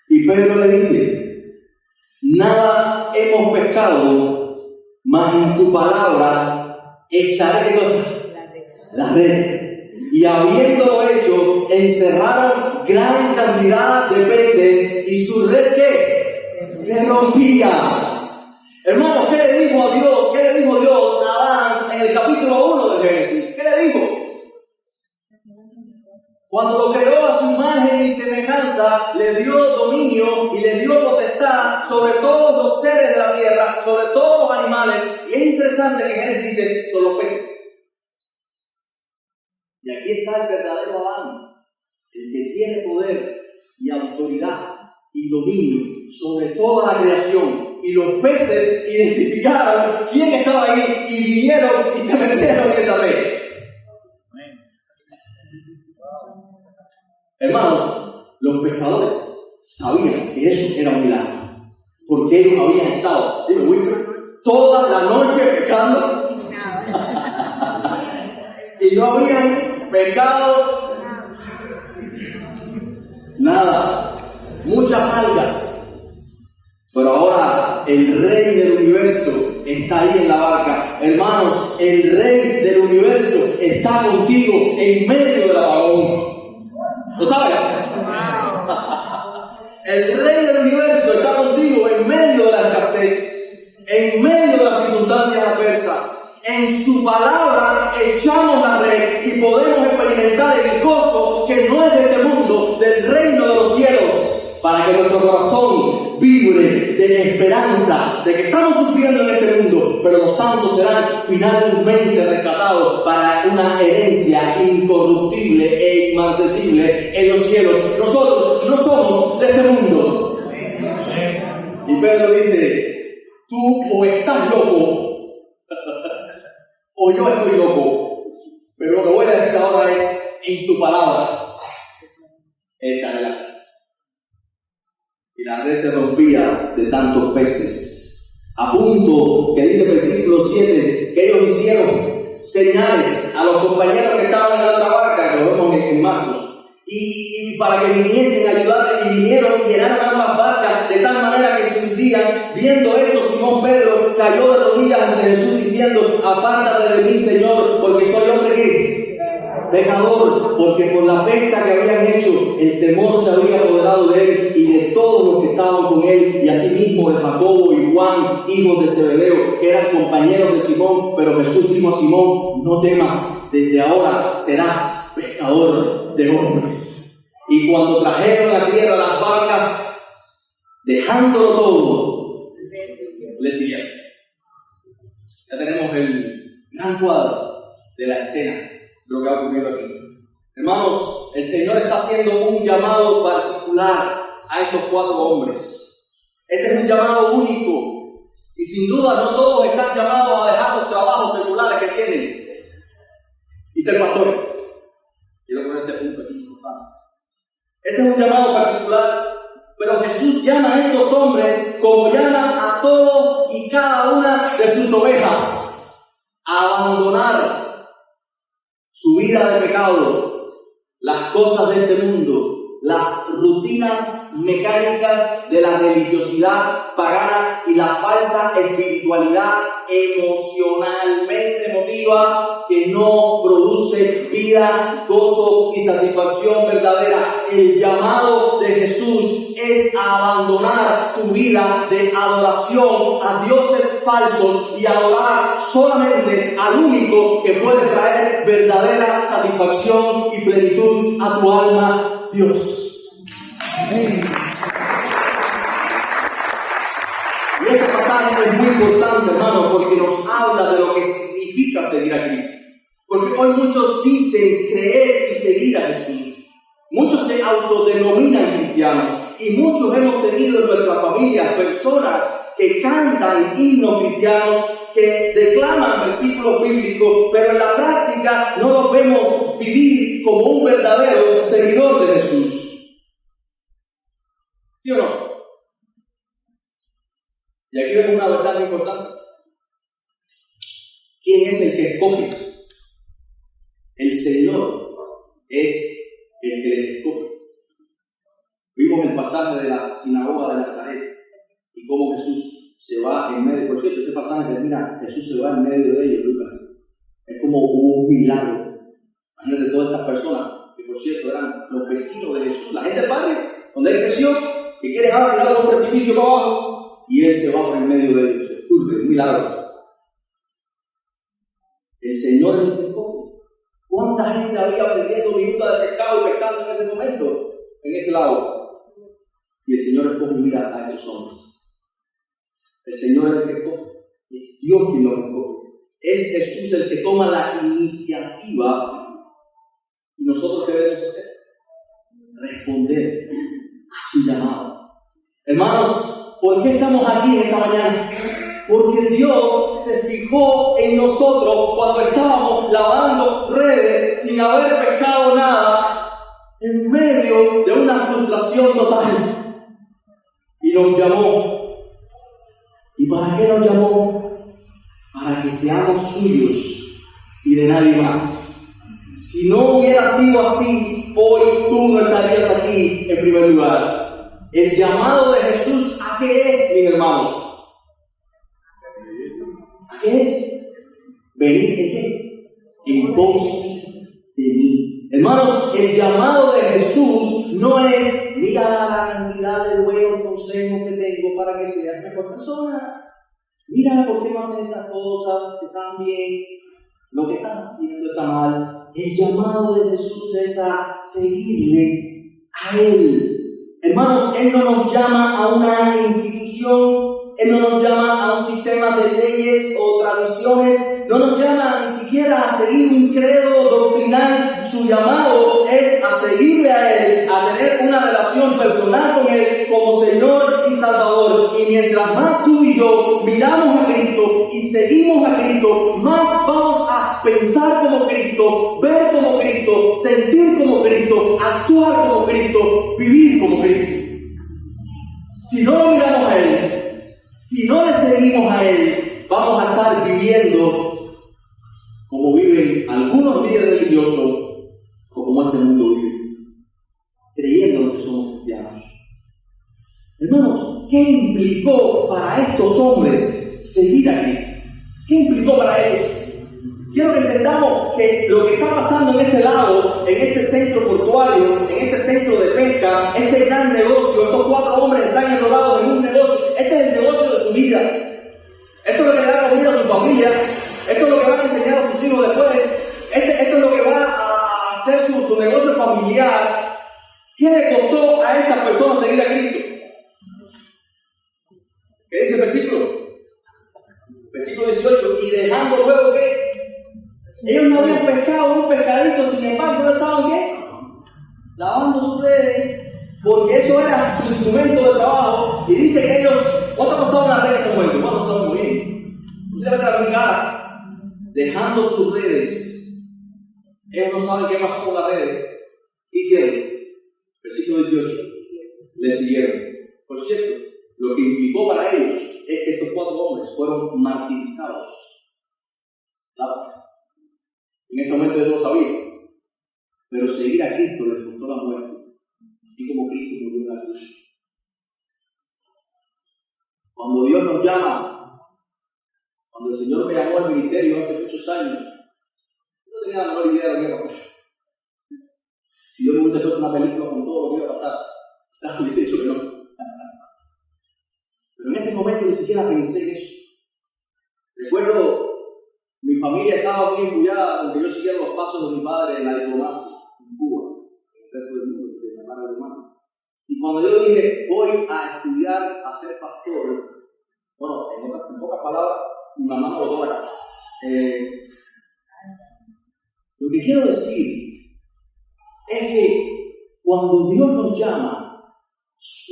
Y Pedro le dice: nada hemos pescado, mas en tu palabra echaré, ¿qué cosa? La red. Y habiéndolo hecho, encerraron gran cantidad de peces, y su red, ¿qué? Se rompía. Hermanos, ¿qué le dijo a Dios? ¿Qué le dijo Dios a Adán en el capítulo 1 de Génesis? ¿Qué le dijo? Cuando lo creó a su imagen y semejanza, le dio dominio y le dio potestad sobre todos los seres de la tierra, sobre todos los animales. Y es interesante que en Génesis dice: son los peces. Y aquí está el verdadero Adán, el que tiene poder y autoridad y dominio sobre toda la creación. Y los peces identificaron quién estaba ahí y vinieron y se metieron en esa red. Hermanos, los pescadores sabían que eso era un milagro, porque ellos habían estado, dime Wilfred, toda la noche pescando y no habían pescado nada, muchas algas. Pero ahora el Rey del universo está ahí en la barca. Hermanos, el Rey del universo está contigo en medio de la vagón. ¿Lo sabes? El Rey del universo está contigo en medio de la escasez, en medio de las circunstancias adversas. En su palabra echamos la red y podemos experimentar el gozo que no es de este mundo, del reino de los cielos, para que nuestro corazón vibre de esperanza, de que estamos sufriendo en este mundo, pero los santos serán finalmente rescatados para una herencia incorruptible e inmarcesible en los cielos. Nosotros no somos de este mundo. Y Pedro dice, tú o estás loco o yo estoy loco, pero lo que voy a decir ahora es, en tu palabra, échala. Y la red se rompía de tantos peces, a punto que dice el versículo 7, que ellos hicieron señales a los compañeros que estaban en la otra barca, que lo vemos en Marcos, y para que viniesen a ayudarles, y vinieron y llenaron ambas barcas de tal manera que se hundían. Viendo esto, Simón Pedro cayó de rodillas ante Jesús diciendo, apártate de mí, Señor, porque soy hombre que pecador, porque por la pesca que habían hecho, el temor se había apoderado de él y de todos los que estaban con él, y asimismo de Jacobo y Juan, hijos de Zebedeo, que eran compañeros de Simón. Pero Jesús dijo a Simón, no temas, desde ahora serás pescador de hombres. Y cuando trajeron a tierra las barcas, dejándolo todo, le siguieron. Ya tenemos el gran cuadro de la escena de lo que ha ocurrido aquí. Hermanos, el Señor está haciendo un llamado particular a estos 4 hombres. Este es un llamado único, y sin duda no todos están llamados a dejar los trabajos seculares que tienen y ser pastores. Quiero poner este punto aquí importante. Este es un llamado particular, pero Jesús llama a estos hombres como llama a todos y cada una de sus ovejas a abandonar su vida de pecado, las cosas de este mundo, las rutinas mecánicas de la religiosidad pagana y la falsa espiritualidad emocionalmente emotiva que no produce vida, gozo y satisfacción verdadera. El llamado de Jesús es a abandonar tu vida de adoración a dioses falsos y adorar solamente al único que puede traer verdadera satisfacción y plenitud a tu alma, Dios. Amén. Y este pasaje es muy importante, hermano, porque nos habla de lo que significa seguir a Cristo. Porque hoy muchos dicen creer y seguir a Jesús. Muchos se autodenominan cristianos, y muchos hemos tenido en nuestras familias personas que cantan himnos cristianos, que declaman versículos bíblicos, pero en la práctica no los vemos vivir como un verdadero seguidor de Jesús. ¿Sí o no? Y aquí vemos una verdad muy importante. ¿Quién es el que escoge? El Señor es el que le escoge. Vimos el pasaje de la sinagoga de Nazaret y cómo Jesús se va en medio. Por cierto, ese pasaje termina, Jesús se va en medio de ellos, Lucas. Es como un milagro. Imagínate todas estas personas, que por cierto eran los vecinos de Jesús, la gente del barrio, donde él creció, que quiere ahora tirar un precipicio para abajo, y él se va por en medio de ellos. Un milagro. El Señor es el que escoge. ¿Cuánta gente había vendiendo minutos de pescado y pescando en ese momento? En ese lado. Y el Señor escoge, mira a estos hombres. El Señor es el que escoge. Es Dios quien los escoge. Es Jesús el que toma la iniciativa. ¿Y nosotros qué debemos hacer? Responder a su llamado. Hermanos, ¿por qué estamos aquí esta mañana? Porque Dios se fijó en nosotros cuando estábamos lavando redes sin haber pescado nada, en medio de una frustración total, y nos llamó. ¿Y para qué nos llamó? Para que seamos suyos y de nadie más. Si no hubiera sido así, hoy tú no estarías aquí en primer lugar. El llamado de Jesús, ¿a qué es, mis hermanos? ¿A qué es? Venid en qué? En pos de mí. Hermanos, el llamado de Jesús no es mira la cantidad de buenos consejos que tengo para que seas mejor persona. Mira por qué no haces estas cosas que están bien. Lo que estás haciendo está mal. El llamado de Jesús es a seguirle a Él. Hermanos, Él no nos llama a una institución, Él no nos llama a un sistema de leyes o tradiciones, no nos llama ni siquiera a seguir un credo doctrinal. Su llamado es a seguirle a Él, a tener una relación personal con Él como Señor y Salvador. Y mientras más tú y yo miramos a Cristo y seguimos a Cristo, más vamos a pensar como Cristo, ver como Cristo, sentir como Cristo, actuar como Cristo, vivir como Cristo. Si no lo miramos a Él, si no le seguimos a Él, vamos a estar viviendo como viven algunos líderes religiosos o como este mundo vive, creyendo que somos cristianos. Hermanos, ¿qué implicó para estos hombres seguir a Cristo? ¿Qué implicó para ellos? Quiero que entendamos que lo que está pasando en este lago, en este centro portuario, en este centro de pesca, este gran negocio, estos 4 hombres están enrolados en un negocio. Este es el negocio de su vida. Esto es lo que le da comida a su familia. Esto es lo que van a enseñar a sus hijos después. Esto es lo que va a hacer su negocio familiar. ¿Qué le costó a estas personas seguir a Cristo? ¿Qué dice el versículo? Versículo 18. Y dejando luego que ellos no habían pescado un pescadito, sin embargo, no estaban ¿qué? Lavando sus redes, porque eso era su instrumento de trabajo. Y dice que ellos, ¿cuánto costaba una red que se mueve? Bueno, no saben muy bien. Ustedes ven la bengala, dejando sus redes. Ellos no saben qué pasó con las redes. ¿Qué hicieron? Versículo 18. Le siguieron. Por cierto, lo que implicó para ellos es que estos 4 hombres fueron martirizados. ¿Claro? En ese momento ellos no lo sabían. Pero seguir a Cristo les costó la muerte, así como Cristo murió en la cruz. Cuando Dios nos llama, cuando el Señor me llamó al ministerio hace muchos años, yo no tenía la menor idea de lo que iba a pasar. Si Dios me hubiese puesto una película con todo lo que iba a pasar, quizás hubiese dicho que no. Pero en ese momento ni siquiera pensé en eso. Recuerdo, mi familia estaba muy embullada porque yo siguiera los pasos de mi padre en la diplomacia en Cuba, en el centro del mundo, de llamar al hermano. Y cuando yo dije, voy a estudiar a ser pastor, bueno, en pocas palabras, mi mamá me botó a la casa. Lo que quiero decir es que cuando Dios nos llama,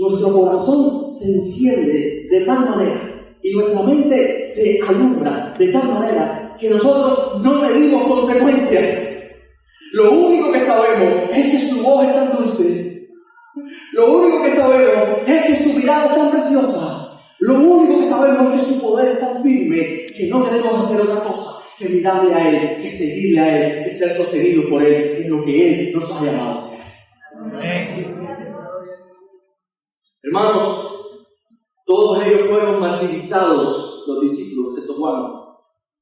nuestro corazón se enciende de tal manera y nuestra mente se alumbra de tal manera que nosotros no medimos consecuencias. Lo único que sabemos es que su voz es tan dulce. Lo único que sabemos es que su mirada es tan preciosa. Lo único que sabemos es que su poder es tan firme que no queremos hacer otra cosa que mirarle a Él, que seguirle a Él, que ser sostenidos por Él en lo que Él nos ha llamado a ser. Hermanos, todos ellos fueron martirizados, los discípulos, excepto Juan.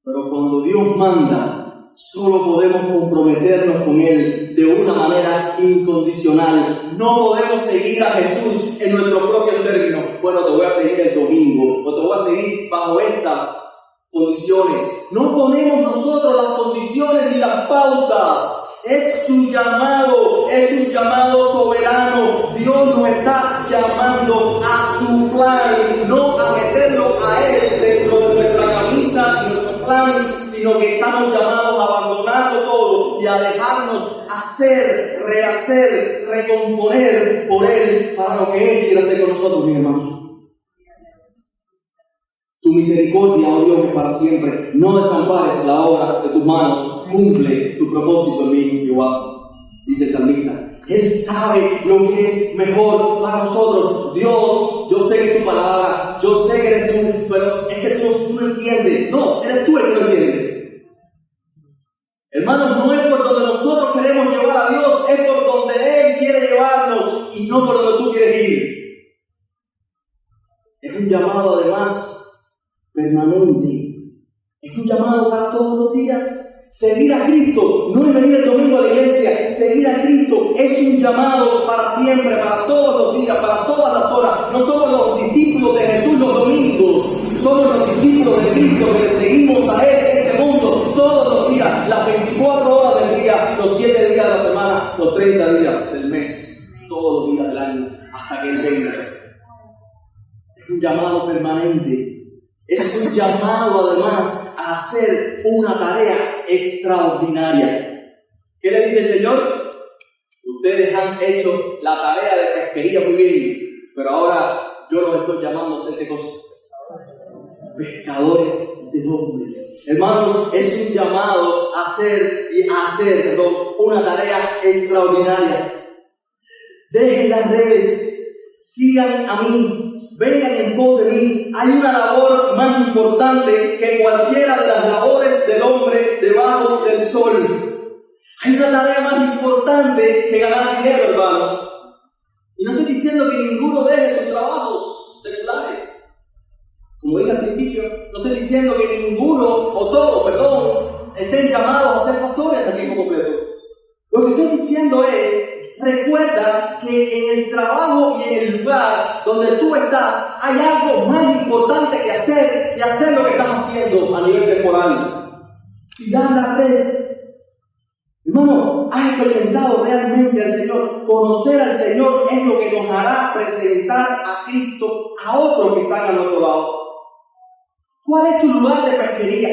Pero cuando Dios manda, solo podemos comprometernos con Él de una manera incondicional. No podemos seguir a Jesús en nuestros propios términos. Bueno, te voy a seguir el domingo, o te voy a seguir bajo estas condiciones. No ponemos nosotros las condiciones ni las pautas. Es su llamado, es un llamado soberano. Dios nos está llamando a su plan, no a meterlo a Él dentro de nuestra camisa y nuestro plan, sino que estamos llamados a abandonarlo todo y a dejarnos hacer, rehacer, recomponer por Él para lo que Él quiere hacer con nosotros, mis hermanos. Tu misericordia, oh Dios, es para siempre. No desampares la obra de tus manos. Cumple tu propósito en mí, Jehová. Dice el salmista. Él sabe lo que es mejor para nosotros. Dios, yo sé que es tu palabra. Yo sé que eres tú, pero es que tú no entiendes. No, eres tú el que no entiende. Hermanos, no es por donde nosotros queremos llevar a Dios, es por donde Él quiere llevarnos y no por donde tú quieres ir. Es un llamado, además, permanente. Es un llamado para todos los días. Seguir a Cristo no es venir el domingo a la iglesia. Seguir a Cristo es un llamado para siempre, para todos los días, para todas las horas. No somos los discípulos de Jesús los domingos, somos los discípulos de Cristo que le seguimos a Él en este mundo todos los días, las 24 horas del día, los 7 días de la semana, los 30 días del mes, todos los días del año, hasta que una tarea extraordinaria. ¿Qué le dice el Señor? Ustedes han hecho la tarea de pesquería muy bien, pero ahora yo los estoy llamando a hacer ¿qué cosa? Pescadores de hombres. Hermanos, es un llamado a hacer una tarea extraordinaria. Dejen las redes, sigan a mí, vengan en pos de mí. Hay una labor más importante que cualquiera de las labores del hombre debajo del sol. Hay una tarea más importante que ganar dinero, hermanos. Y no estoy diciendo que ninguno deje sus trabajos seculares. Como dije al principio, no estoy diciendo que ninguno, o todos, estén llamados a ser pastores aquí en completo. Lo que estoy diciendo es, recuerda que en el trabajo y en el lugar donde tú estás, hay algo más importante que hacer lo que estás haciendo a nivel temporal. Tirar la red. Hermano, ¿has experimentado realmente al Señor? Conocer al Señor es lo que nos hará presentar a Cristo a otros que están al otro lado. ¿Cuál es tu lugar de pesquería?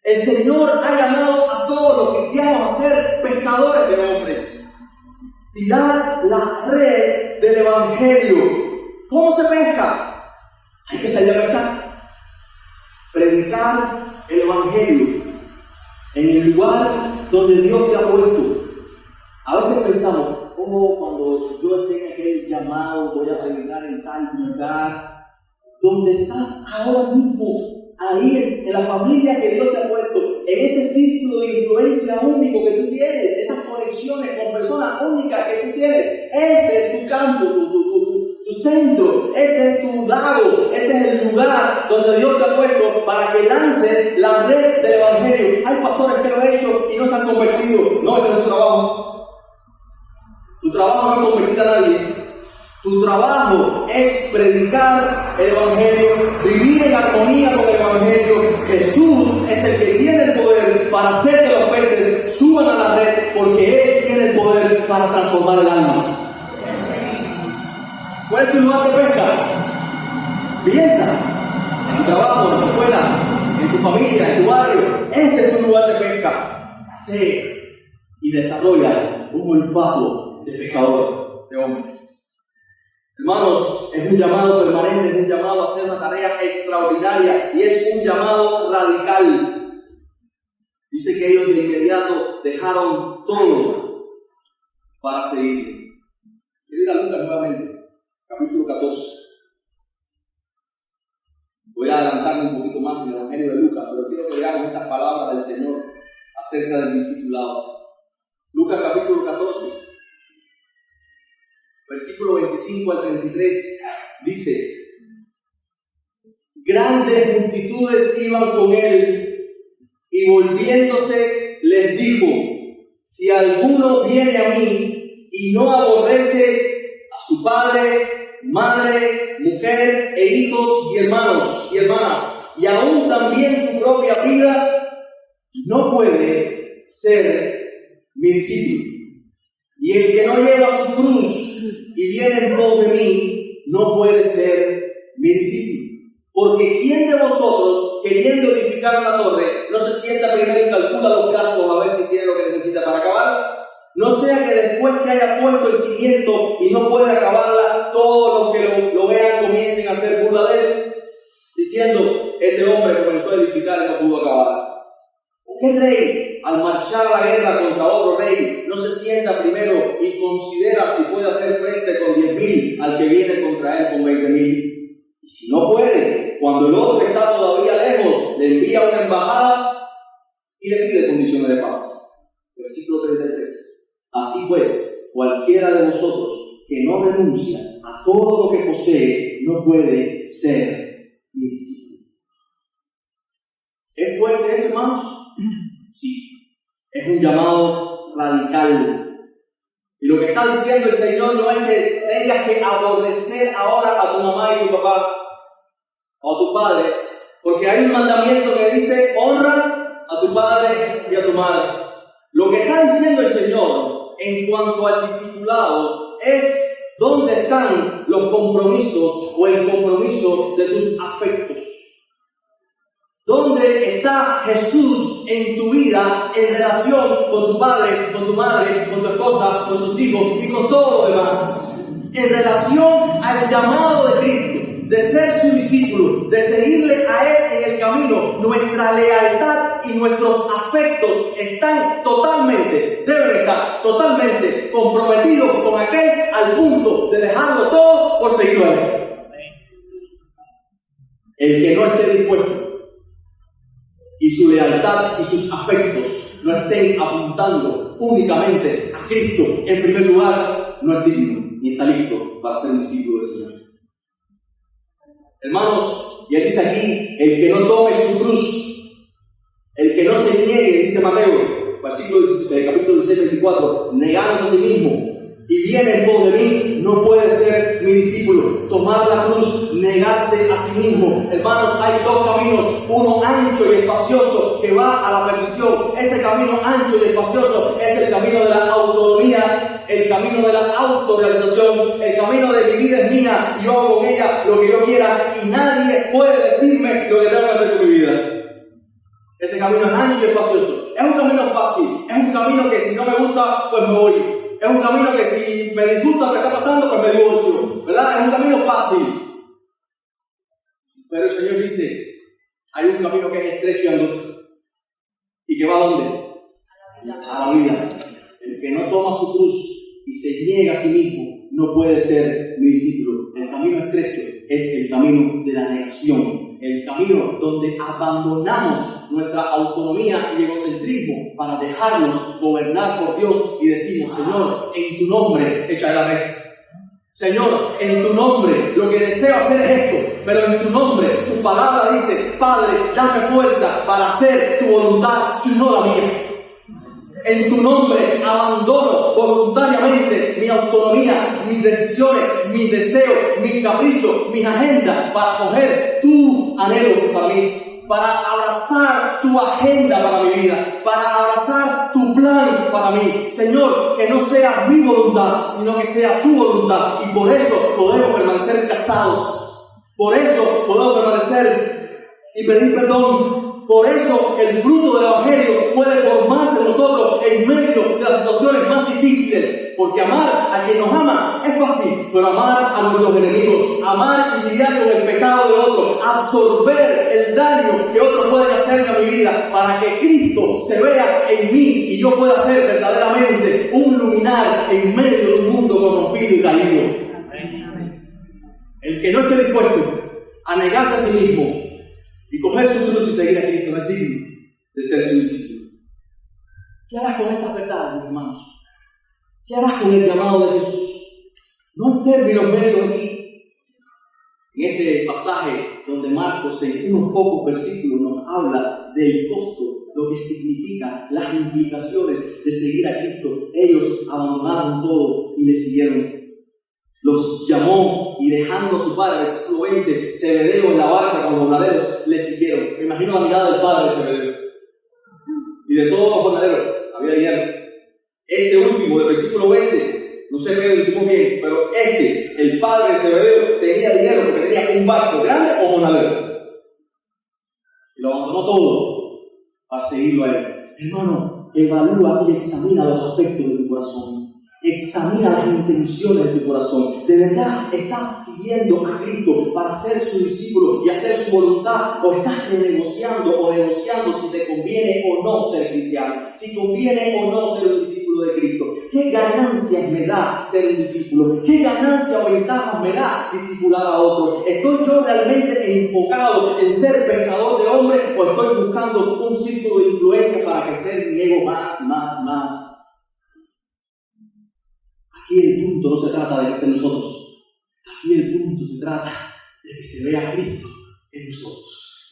El Señor ha llamado a todos los cristianos a ser pescadores de hombres. Tirar la red del Evangelio. ¿Cómo se pesca? Hay que salir a pescar. Predicar el Evangelio en el lugar donde Dios te ha puesto. A veces pensamos, cuando yo esté en aquel llamado, voy a predicar en tal lugar. Donde estás ahora mismo, ahí en la familia que Dios te ha puesto, en ese círculo de influencia único que tú tienes, esas conexiones con personas únicas que tú tienes, ese es tu campo, tu centro, ese es tu lago, ese es el lugar donde Dios te ha puesto para que lances la red del Evangelio. Hay pastores que lo han hecho y no se han convertido. No, ese no es tu trabajo. Tu trabajo no es convertir a nadie. Tu trabajo es predicar el Evangelio, vivir en armonía con el Evangelio. Jesús es el que tiene el poder para hacer que los peces suban a la red, porque Él tiene el poder para transformar el alma. ¿Cuál es tu lugar de pesca? Piensa en tu trabajo, en tu escuela, en tu familia, en tu barrio. Ese es tu lugar de pesca. Sé y desarrolla un olfato de pescador de hombres. Hermanos, es un llamado permanente, es un llamado a hacer una tarea extraordinaria y es un llamado radical. Dice que ellos de inmediato dejaron todo para seguir. Quiero ir a Lucas nuevamente, capítulo 14. Voy a adelantarme un poquito más en el Evangelio de Lucas, pero quiero que veamos estas palabras del Señor acerca del discipulado. Lucas capítulo 14. Versículo 25 al 33 dice: grandes multitudes iban con él y volviéndose les dijo: si alguno viene a mí y no aborrece a su padre, madre, mujer e hijos y hermanos y hermanas, y aún también su propia vida, no puede ser mi discípulo. Y el que no lleva su cruz y viene en pos de mí, no puede ser mi discípulo. Porque ¿quién de vosotros, queriendo edificar una torre, no se sienta primero y calcula los gastos a ver si tiene lo que necesita para acabarla? No sea que después que haya puesto el cimiento y no pueda acabarla, todos los que lo vean comiencen a hacer burla de él, diciendo: este hombre comenzó a edificar y no pudo acabar. ¿Qué rey, al marchar a la guerra contra otro rey, no se sienta primero y considera si puede hacer frente con 10,000 al que viene contra él con 20,000? Y si no puede, cuando el otro está todavía lejos, le envía una embajada y le pide condiciones de paz. Versículo 33. Así pues, cualquiera de vosotros que no renuncia a todo lo que posee, no puede ser mi discípulo. ¿Es fuerte esto, hermanos? Sí, es un llamado radical. Y lo que está diciendo el Señor no es que tengas que aborrecer ahora a tu mamá y tu papá o a tus padres, porque hay un mandamiento que dice: honra a tu padre y a tu madre. Lo que está diciendo el Señor en cuanto al discipulado es dónde están los compromisos o el compromiso de tus afectos. ¿Dónde está Jesús en tu vida en relación con tu padre, con tu madre, con tu esposa, con tus hijos y con todo lo demás? En relación al llamado de Cristo, de ser su discípulo, de seguirle a Él en el camino, nuestra lealtad y nuestros afectos deben estar totalmente comprometidos con aquel al punto de dejarlo todo por seguirlo a Él. El que no esté dispuesto y su lealtad y sus afectos no estén apuntando únicamente a Cristo en primer lugar, no es digno ni está listo para ser un discípulo del Señor. Hermanos, y él dice aquí, el que no tome su cruz, el que no se niegue, dice Mateo, versículo 16, capítulo 16, 24, negándose a sí mismo y viene en pos de mí, no puede ser mi discípulo. Tomar la cruz, negarse a sí mismo. Hermanos, hay dos caminos, uno ancho y espacioso que va a la perdición. Ese camino ancho y espacioso es el camino de la autonomía, el camino de la autorrealización, el camino de mi vida es mía y yo hago con ella lo que yo quiera y nadie puede decirme lo que tengo que hacer con mi vida. Ese camino es ancho y espacioso. Es un camino fácil, es un camino que si no me gusta, pues me voy. Es un camino que si me disgusta lo que está pasando, pues me divorcio, ¿verdad? Es un camino fácil. Pero el Señor dice, hay un camino que es estrecho y angosto. ¿Y que va a dónde? A la vida. El que no toma su cruz y se niega a sí mismo, no puede ser mi discípulo. El camino estrecho es el camino de la negación. El camino donde abandonamos nuestra autonomía y egocentrismo para dejarnos gobernar por Dios y decimos, Señor, en tu nombre, echa la red. Señor, en tu nombre, lo que deseo hacer es esto, pero en tu nombre, tu palabra dice, Padre, dame fuerza para hacer tu voluntad y no la mía. En tu nombre abandono voluntariamente mi autonomía, mis decisiones, mis deseos, mis caprichos, mis agendas para coger tus anhelos para mí, para abrazar tu agenda para mi vida, para abrazar tu plan para mí. Señor, que no sea mi voluntad, sino que sea tu voluntad. Y por eso podemos permanecer casados. Por eso podemos permanecer y pedir perdón. Por eso el fruto del Evangelio puede formarse en nosotros en medio de las situaciones más difíciles. Porque amar a quien nos ama es fácil, pero amar a nuestros enemigos, amar y lidiar con el pecado de otros, absorber el daño que otros pueden hacerme a mi vida para que Cristo se vea en mí y yo pueda ser verdaderamente un luminar en medio de un mundo corrompido y caído. El que no esté dispuesto a negarse a sí mismo y coger su cruz y seguir a Cristo no es digno de ser su discípulo. ¿Qué harás con estas verdades, mis hermanos? ¿Qué harás con el llamado de Jesús? No en términos médicos aquí. En este pasaje donde Marcos en unos pocos versículos nos habla del costo, lo que significa, las implicaciones de seguir a Cristo. Ellos abandonaron todo y le siguieron. Los llamó y dejando a su padre, versículo 20, Zebedeo en la barca con los jornaleros, le siguieron. Me imagino la mirada del padre de Zebedeo. Y de todos los jornaleros, había dinero. Este último, del versículo 20, no sé qué decimos bien, pero el padre de Zebedeo, tenía dinero porque tenía un barco grande o jornalero. Y lo abandonó todo para seguirlo a él. Hermano, evalúa y examina los afectos de tu corazón. Examina las intenciones de tu corazón. ¿De verdad estás siguiendo a Cristo para ser su discípulo y hacer su voluntad? ¿O estás renegociando o negociando si te conviene o no ser cristiano? Si conviene o no ser un discípulo de Cristo. ¿Qué ganancias me da ser un discípulo? ¿Qué ganancias o ventajas me da discipular a otros? ¿Estoy yo realmente enfocado en ser pescador de hombres o estoy buscando un círculo de influencia para crecer mi ego más y más y más? Aquí el punto no se trata de ser nosotros. Aquí el punto se trata de que se vea a Cristo en nosotros.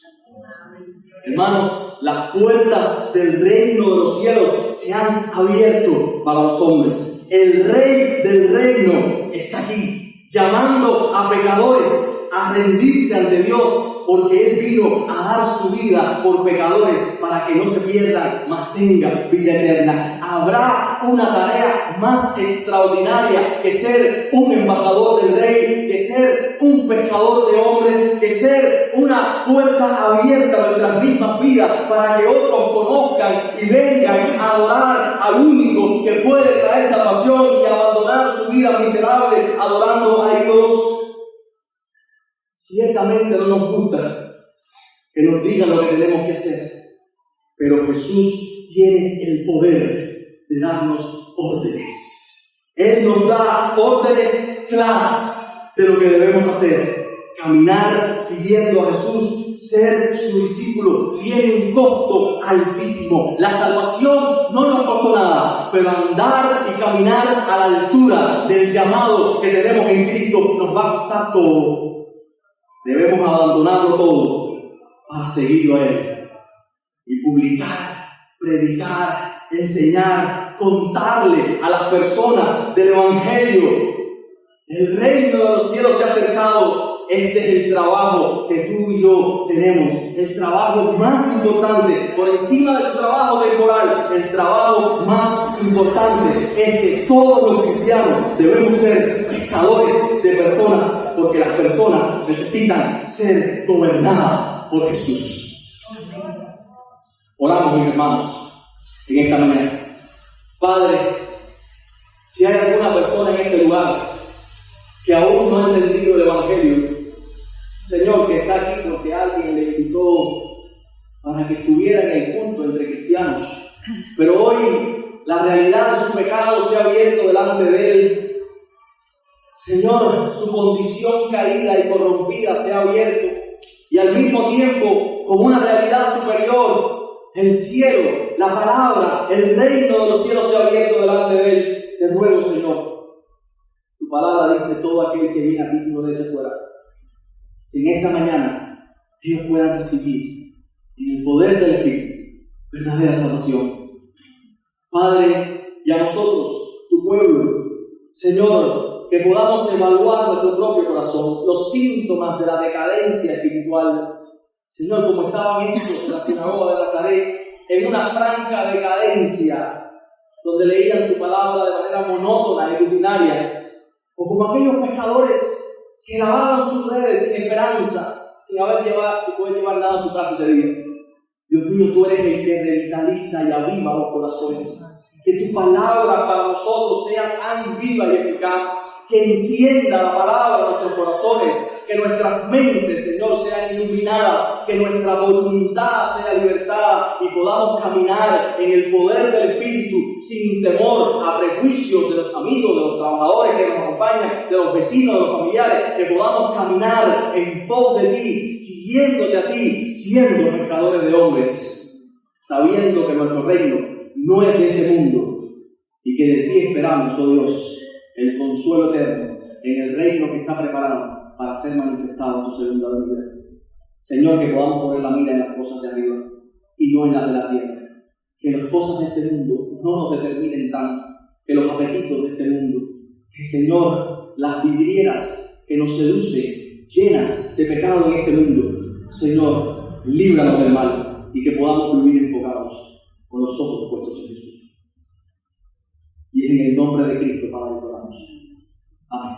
Hermanos, las puertas del reino de los cielos se han abierto para los hombres. El Rey del reino está aquí, llamando a pecadores a rendirse ante Dios, porque Él vino a dar su vida por pecadores para que no se pierdan, mas tengan vida eterna. Habrá una tarea más extraordinaria que ser un embajador del Rey, que ser un pescador de hombres, que ser una puerta abierta a nuestras mismas vidas para que otros conozcan y vengan a adorar al único que puede traer salvación y abandonar su vida miserable adorando a ídolos. Ciertamente no nos gusta que nos digan lo que tenemos que hacer, pero Jesús tiene el poder de darnos órdenes. Él nos da órdenes claras de lo que debemos hacer. Caminar siguiendo a Jesús, ser su discípulo, tiene un costo altísimo. La salvación no nos costó nada, pero andar y caminar a la altura del llamado que tenemos en Cristo nos va a costar todo. Debemos abandonarlo todo para seguirlo a Él y publicar, predicar, enseñar, contarle a las personas del Evangelio. El reino de los cielos se ha acercado. Este es el trabajo que tú y yo tenemos, el trabajo más importante, por encima del trabajo temporal. El trabajo más importante es que todos los cristianos debemos ser pescadores de personas, porque las personas necesitan ser gobernadas por Jesús. Oramos, mis hermanos, en esta mañana. Padre, si hay alguna persona en este lugar que aún no ha entendido el Evangelio, Señor, que está aquí porque alguien le invitó para que estuviera en el culto entre cristianos, pero hoy la realidad de su pecado se ha abierto delante de él. Señor, su condición caída y corrompida se ha abierto, y al mismo tiempo, como una realidad superior, el cielo, la palabra, el reino de los cielos se ha abierto delante de él. Te ruego, Señor, tu palabra dice: todo aquel que viene a ti, tú no le eches fuera. En esta mañana ellos puedan recibir en el poder del Espíritu verdadera salvación. Padre, y a nosotros, tu pueblo, Señor, que podamos evaluar nuestro propio corazón, los síntomas de la decadencia espiritual. Señor, como estaban estos en la sinagoga de Nazaret, en una franca decadencia, donde leían tu palabra de manera monótona y rutinaria, o como aquellos pescadores que lavaban sus redes sin esperanza, sin poder llevar nada a su casa ese día. Dios mío, tú eres el que revitaliza y aviva los corazones. Que tu palabra para nosotros sea tan viva y eficaz, que encienda la palabra en nuestros corazones, que nuestras mentes, Señor, sean iluminadas, que nuestra voluntad sea libertada y podamos caminar en el poder del Espíritu sin temor a prejuicios de los amigos, de los trabajadores que nos acompañan, de los vecinos, de los familiares, que podamos caminar en pos de ti, siguiéndote a ti, siendo pescadores de hombres, sabiendo que nuestro reino no es de este mundo y que de ti esperamos, oh Dios, el consuelo eterno en el reino que está preparado para ser manifestado en tu segunda venida. Señor, que podamos poner la mira en las cosas de arriba y no en las de la tierra. Que las cosas de este mundo no nos determinen tanto, que los apetitos de este mundo, que, Señor, las vidrieras que nos seducen, llenas de pecado en este mundo, Señor, líbranos del mal y que podamos vivir enfocados con los ojos puestos en Jesús. Y es en el nombre de Cristo, Padre, que oramos. Amén.